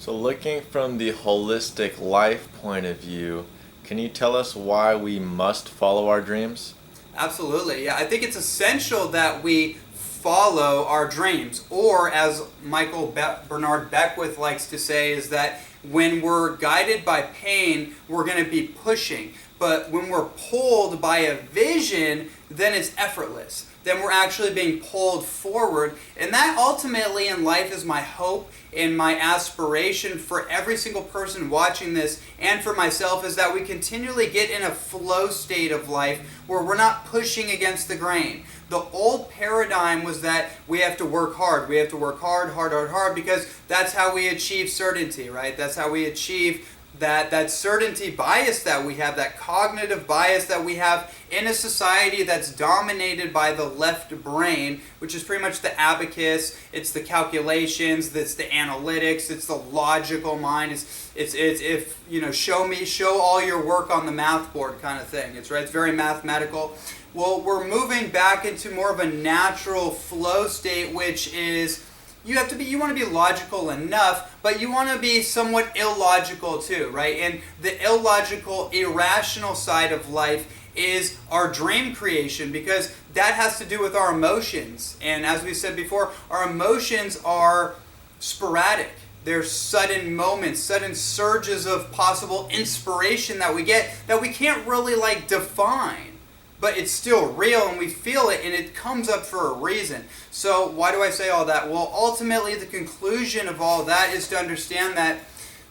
So, looking from the holistic life point of view, can you tell us why we must follow our dreams? Absolutely. Yeah, I think it's essential that we follow our dreams. Or, as Bernard Beckwith likes to say, is that when we're guided by pain, we're going to be pushing. But when we're pulled by a vision, then it's effortless. Then we're actually being pulled forward. And that ultimately in life is my hope and my aspiration for every single person watching this and for myself, is that we continually get in a flow state of life where we're not pushing against the grain. The old paradigm was that we have to work hard. We have to work hard, hard, hard, hard, because that's how we achieve certainty, right? That's how we achieve that certainty bias that we have, that cognitive bias that we have in a society that's dominated by the left brain, which is pretty much the abacus. It's the calculations, it's the analytics, it's the logical mind. It's if you know, show all your work on the math board kind of thing. It's very mathematical. Well, we're moving back into more of a natural flow state, which is you want to be logical enough, but you want to be somewhat illogical too, right? And the illogical, irrational side of life is our dream creation, because that has to do with our emotions. And as we said before, our emotions are sporadic. They're sudden moments, sudden surges of possible inspiration that we get that we can't really define. But it's still real and we feel it, and it comes up for a reason. So why do I say all that? Well, ultimately the conclusion of all that is to understand that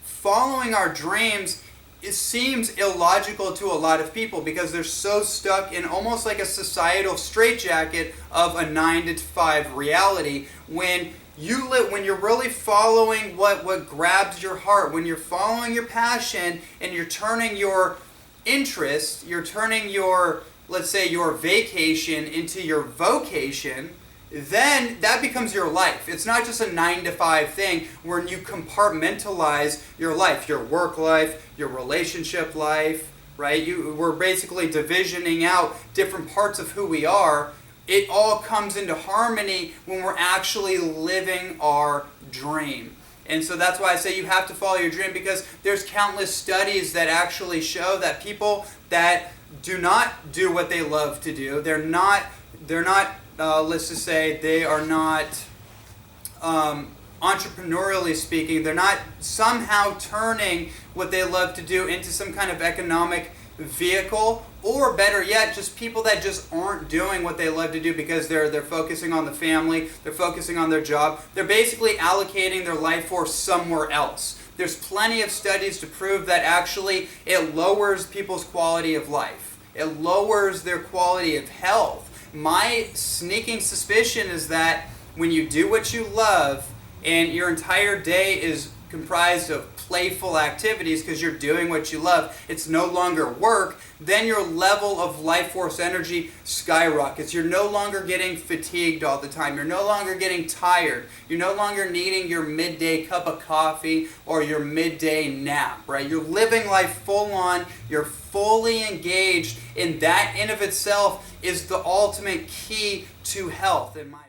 following our dreams, it seems illogical to a lot of people because they're so stuck in almost like a societal straitjacket of a 9 to 5 reality. When you're really following what grabs your heart, when you're following your passion and you're turning your interest, you're turning your, let's say, your vacation into your vocation, then that becomes your life. It's not just a 9 to 5 thing where you compartmentalize your life, your work life, your relationship life, right? We're basically divisioning out different parts of who we are. It all comes into harmony when we're actually living our dream. And so that's why I say you have to follow your dream, because there's countless studies that actually show that people that do not do what they love to do, they're not let's just say they are not entrepreneurially speaking, they're not somehow turning what they love to do into some kind of economic vehicle, or better yet, just people that just aren't doing what they love to do because they're focusing on the family, they're focusing on their job, they're basically allocating their life force somewhere else. There's plenty of studies to prove that actually it lowers people's quality of life. It lowers their quality of health. My sneaking suspicion is that when you do what you love and your entire day is comprised of playful activities because you're doing what you love, it's no longer work, then your level of life force energy skyrockets. You're no longer getting fatigued all the time. You're no longer getting tired. You're no longer needing your midday cup of coffee or your midday nap, right? You're living life full on. You're fully engaged, and that in of itself is the ultimate key to health in my